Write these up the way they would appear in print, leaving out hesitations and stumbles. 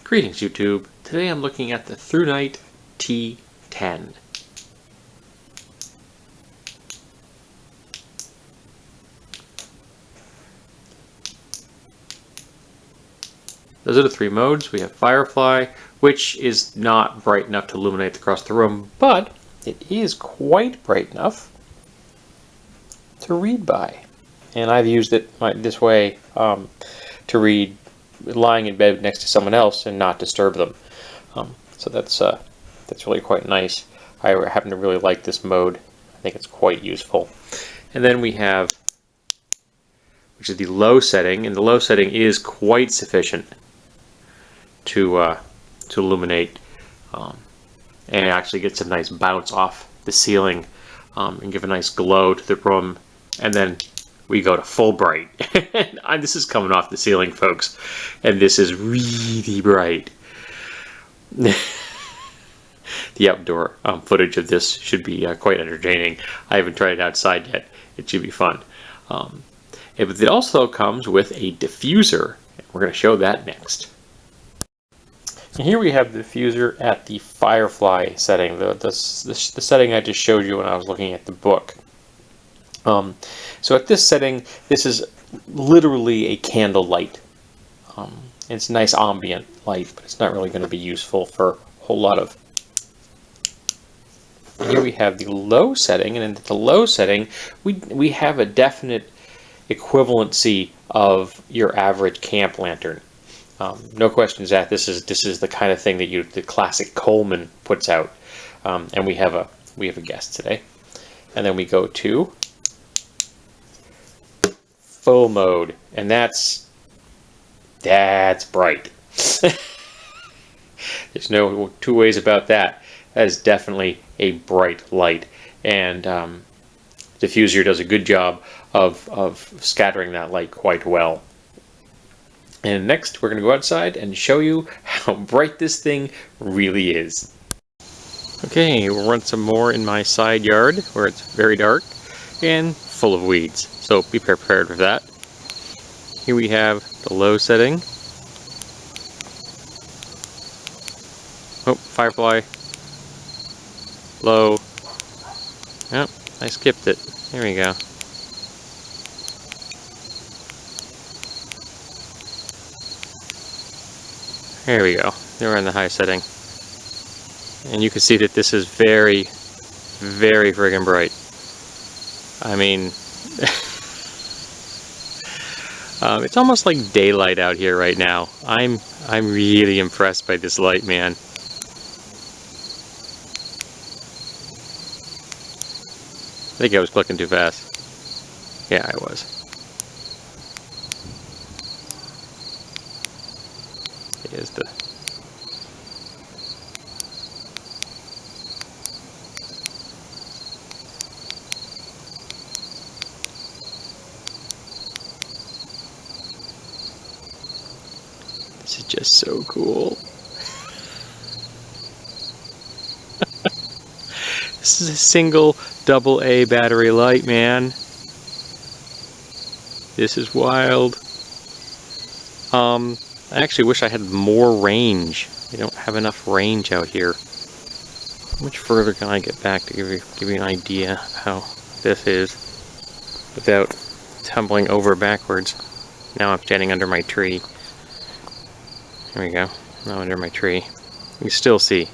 Greetings YouTube. Today I'm looking at the Thrunite T10. Those are the three modes. We have Firefly, which is not bright enough to illuminate across the room, but it is quite bright enough to read by. And I've used it this way to read lying in bed next to someone else and not disturb them. So that's really quite nice. I happen to really like this mode. I think it's quite useful. And then we have, which is the low setting, and the low setting is quite sufficient to illuminate and actually get some nice bounce off the ceiling and give a nice glow to the room. And then we go to full bright. This is coming off the ceiling, folks, and this is really bright. The outdoor footage of this should be quite entertaining. I haven't tried it outside yet. It should be fun. But it also comes with a diffuser. We're going to show that next. And here we have the diffuser at the Firefly setting, the setting I just showed you when I was looking at the book. So at this setting, this is literally a candle light. It's nice ambient light, but it's not really going to be useful for a whole lot of. And here we have the low setting, and in the low setting, we have a definite equivalency of your average camp lantern. No questions asked. This is the kind of thing that the classic Coleman puts out, and we have a guest today, and then we go to full mode, and that's bright. There's no two ways about that. That is definitely a bright light, and diffuser does a good job of scattering that light quite well. And next we're going to go outside and show you how bright this thing really is. Okay, we'll run some more in my side yard where it's very dark and full of weeds, so be prepared for that. Here we have the low setting. Oh, Firefly. Low. Yep, I skipped it. There we go. There we go. We're in the high setting. And you can see that this is very, very friggin' bright. I mean, it's almost like daylight out here right now. I'm really impressed by this light, man. I think I was clicking too fast. Yeah, I was. Here's the. This is just so cool. This is a single AA battery light, man. This is wild. I actually wish I had more range. I don't have enough range out here. How much further can I get back to give you an idea of how this is without tumbling over backwards? Now I'm standing under my tree. There we go. Now under my tree. You can still see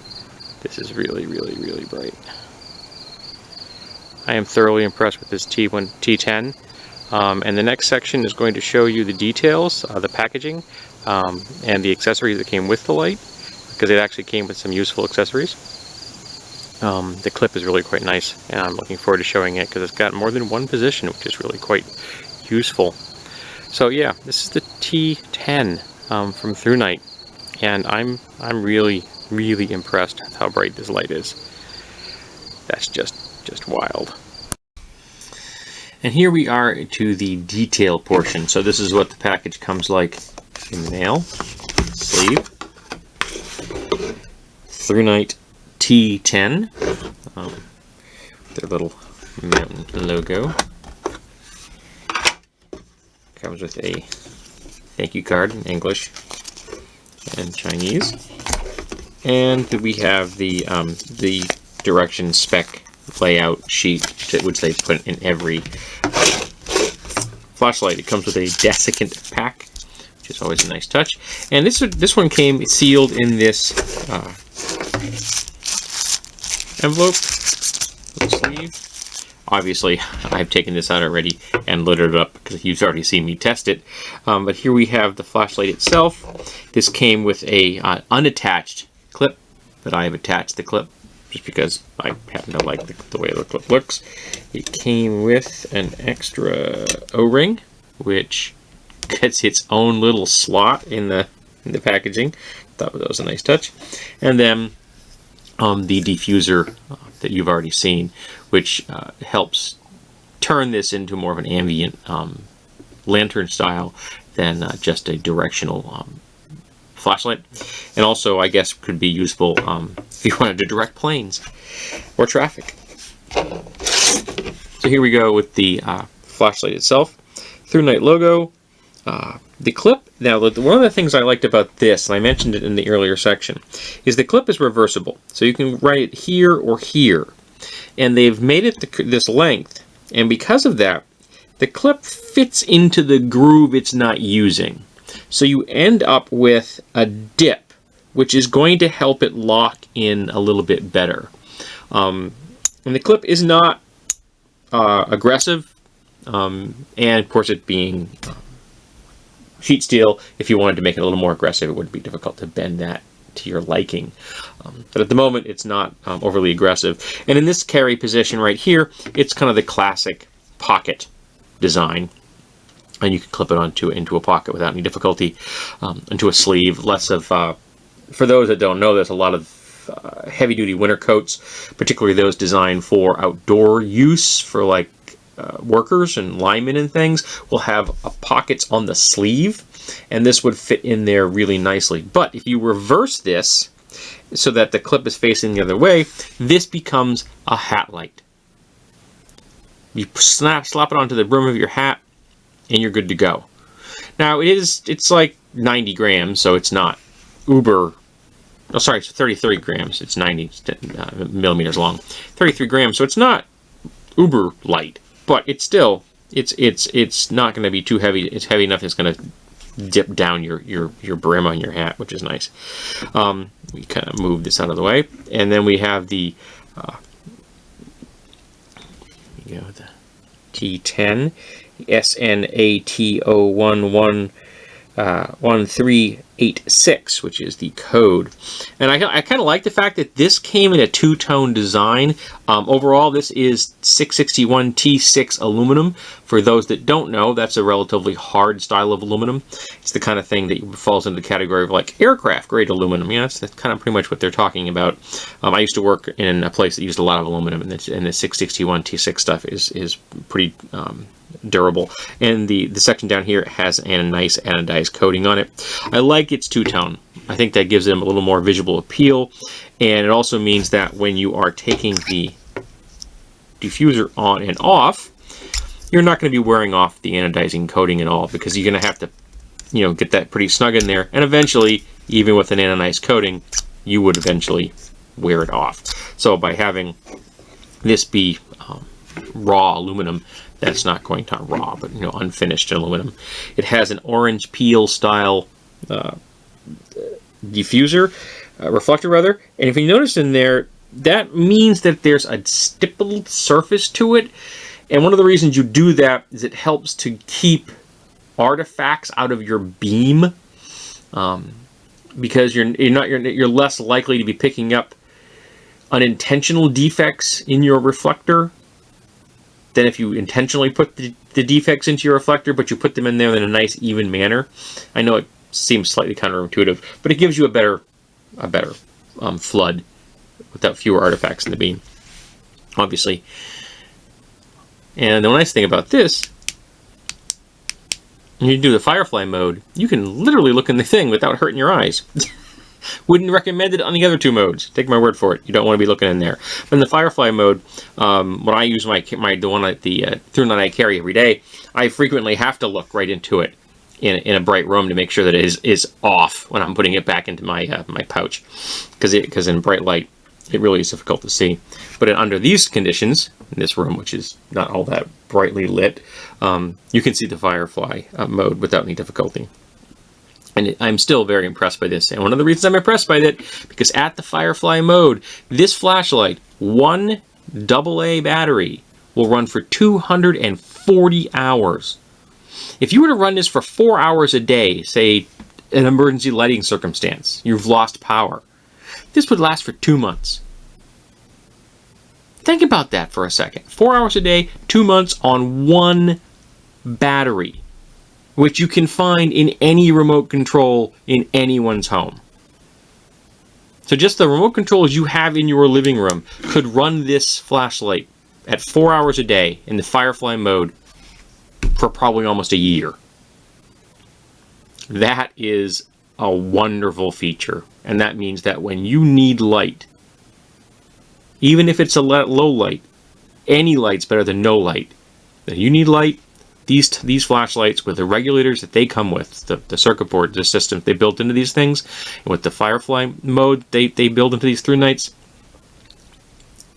this is really, really, really bright. I am thoroughly impressed with this T10. And the next section is going to show you the details, the packaging, and the accessories that came with the light, because it actually came with some useful accessories. The clip is really quite nice, and I'm looking forward to showing it because it's got more than one position, which is really quite useful. So yeah, this is the T10 from Thrunite, and I'm really, really impressed with how bright this light is. That's just wild. And here we are to the detail portion. So this is what the package comes like in the mail. Sleeve. Thrunite T10. Their little mountain logo. Comes with a thank you card in English. and Chinese. And we have the direction spec layout sheet, which they put in every flashlight. It comes with a desiccant pack, which is always a nice touch. And this one came sealed in this envelope, little sleeve. Obviously, I've taken this out already and lit it up because you've already seen me test it. But here we have the flashlight itself. This came with a unattached clip, but I have attached the clip just because I happen to like the way the clip looks. It came with an extra O-ring, which gets its own little slot in the packaging. Thought that was a nice touch. And then the diffuser that you've already seen, which helps turn this into more of an ambient lantern style than just a directional flashlight. And also, I guess, could be useful if you wanted to direct planes or traffic. So here we go with the flashlight itself. Thrunite logo. The clip, now one of the things I liked about this, and I mentioned it in the earlier section, is the clip is reversible. So you can write it here or here. And they've made it this length. And because of that, the clip fits into the groove it's not using. So you end up with a dip, which is going to help it lock in a little bit better. And the clip is not aggressive. And of course, it being sheet steel, if you wanted to make it a little more aggressive, it would be difficult to bend that to your liking. But at the moment, it's not overly aggressive. And in this carry position right here, it's kind of the classic pocket design. And you can clip it into a pocket without any difficulty, into a sleeve. Less of, for those that don't know, there's a lot of heavy-duty winter coats, particularly those designed for outdoor use, for like workers and linemen and things, will have pockets on the sleeve, and this would fit in there really nicely. But if you reverse this so that the clip is facing the other way, this becomes a hat light. You slap it onto the brim of your hat, and you're good to go. Now it's like 90 grams, so it's not uber. Oh, sorry, it's 33 grams. It's 90 millimeters long. 33 grams, so it's not uber light. But it's still, it's not going to be too heavy. It's heavy enough it's going to dip down your brim on your hat, which is nice. We kind of move this out of the way. And then we have the, the T10, SNATO111386, which is the code. And I kind of like the fact that this came in a two-tone design. Overall, this is 661 T6 aluminum. For those that don't know, that's a relatively hard style of aluminum. It's the kind of thing that falls into the category of like aircraft grade aluminum. Yeah, that's kind of pretty much what they're talking about. I used to work in a place that used a lot of aluminum, and the 661 T6 stuff is pretty durable. And the section down here has a nice anodized coating on it. I like its two-tone. I think that gives them a little more visual appeal, and it also means that when you are taking the diffuser on and off, you're not going to be wearing off the anodizing coating at all, because you're going to have to, get that pretty snug in there, and eventually, even with an anodized coating, you would eventually wear it off. So by having this be raw aluminum, that's not going to raw, but unfinished aluminum. It has an orange peel style diffuser, reflector rather, and if you notice in there, that means that there's a stippled surface to it. And one of the reasons you do that is it helps to keep artifacts out of your beam, because you're less likely to be picking up unintentional defects in your reflector than if you intentionally put the defects into your reflector, but you put them in there in a nice even manner. I know it seems slightly counterintuitive, but it gives you a better flood without fewer artifacts in the beam, obviously. And the nice thing about this, when you do the Firefly mode, you can literally look in the thing without hurting your eyes. Wouldn't recommend it on the other two modes. Take my word for it. You don't want to be looking in there. But in the Firefly mode, when I use the one at the Thrunite I carry every day, I frequently have to look right into it. in a bright room to make sure that it is off when I'm putting it back into my my pouch, because in bright light it really is difficult to see. But under these conditions, in this room, which is not all that brightly lit, you can see the Firefly mode without any difficulty. And I'm still very impressed by this. And one of the reasons I'm impressed by that, because at the Firefly mode, this flashlight, one AA battery, will run for 240 hours. If you were to run this for 4 hours a day, say an emergency lighting circumstance, you've lost power, this would last for 2 months. Think about that for a second. 4 hours a day, 2 months on one battery, which you can find in any remote control in anyone's home. So just the remote controls you have in your living room could run this flashlight at 4 hours a day in the Firefly mode for probably almost a year. That is a wonderful feature. And that means that when you need light, even if it's a low light, any light's better than no light. If you need light, these flashlights with the regulators that they come with, the circuit board, the system they built into these things, and with the Firefly mode they build into these Thrunites,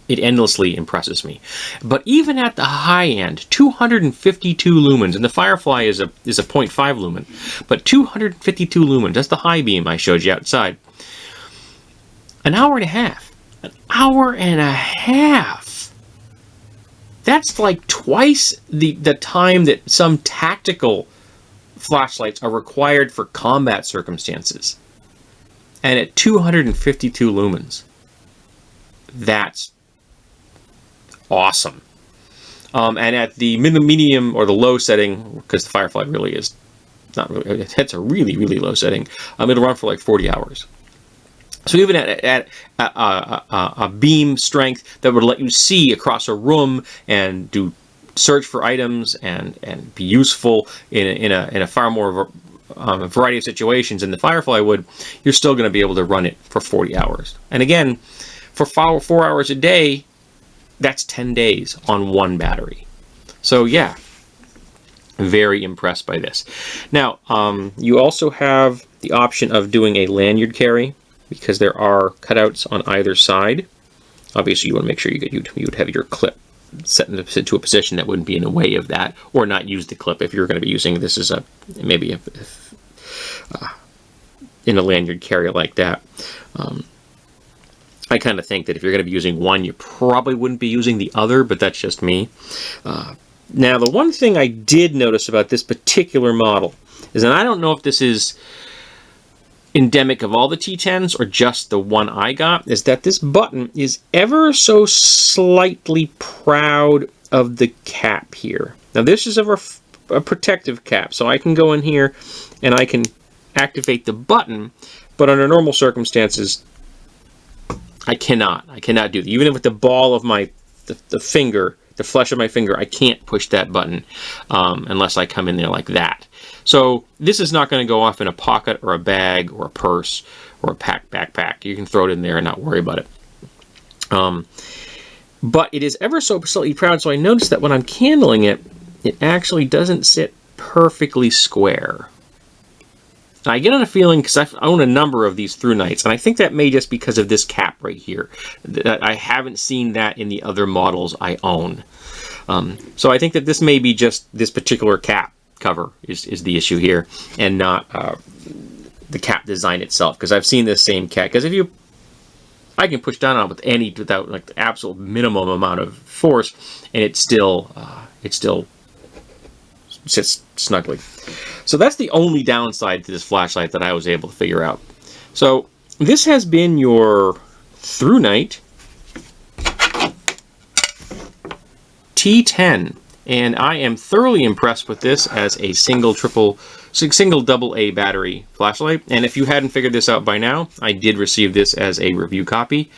it endlessly impresses me. But even at the high end, 252 lumens, and the Firefly is a 0.5 lumen, but 252 lumens, that's the high beam I showed you outside. An hour and a half. An hour and a half! That's like twice the time that some tactical flashlights are required for combat circumstances. And at 252 lumens. That's awesome. And at the medium or the low setting, because the Firefly really is not really, it's a really, really low setting, it'll run for like 40 hours. So even at a beam strength that would let you see across a room and do search for items and be useful in a far more variety of situations than the Firefly would, you're still going to be able to run it for 40 hours. And again, for 4 hours a day, that's 10 days on one battery. So yeah, very impressed by this. Now, you also have the option of doing a lanyard carry, because there are cutouts on either side. Obviously, you want to make sure you would have your clip set into a position that wouldn't be in the way of that, or not use the clip if you're going to be using this as in a lanyard carry like that. I kind of think that if you're going to be using one, you probably wouldn't be using the other, but that's just me. Now, the one thing I did notice about this particular model is, and I don't know if this is endemic of all the T10s or just the one I got, is that this button is ever so slightly proud of the cap here. Now, this is a protective cap, so I can go in here and I can activate the button, but under normal circumstances, I cannot do that. Even with the ball of the finger, the flesh of my finger, I can't push that button unless I come in there like that. So this is not going to go off in a pocket or a bag or a purse or a backpack. You can throw it in there and not worry about it. But it is ever so slightly proud, so I noticed that when I'm candling it, it actually doesn't sit perfectly square. And I get on a feeling, because I own a number of these Thrunites, and I think that may just because of this cap right here. I haven't seen that in the other models I own. So I think that this may be just this particular cap cover is the issue here, and not the cap design itself. Because I've seen this same cap. Because I can push down on it without like the absolute minimum amount of force, and it still sits snugly. So that's the only downside to this flashlight that I was able to figure out. So this has been your Thrunite T10, and I am thoroughly impressed with this as a single double A battery flashlight. And if you hadn't figured this out by now, I did receive this as a review copy,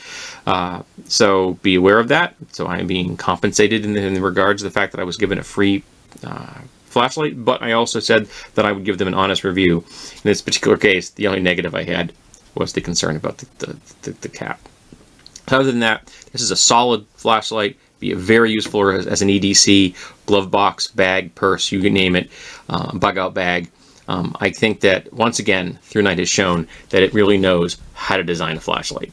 so be aware of that. So I am being compensated in regards to the fact that I was given a free flashlight, but I also said that I would give them an honest review. In this particular case, the only negative I had was the concern about the cap. Other than that, this is a solid flashlight. Be very useful as an EDC, glove box, bag, purse, you can name it, bug out bag. I think that, once again, Thrunite has shown that it really knows how to design a flashlight.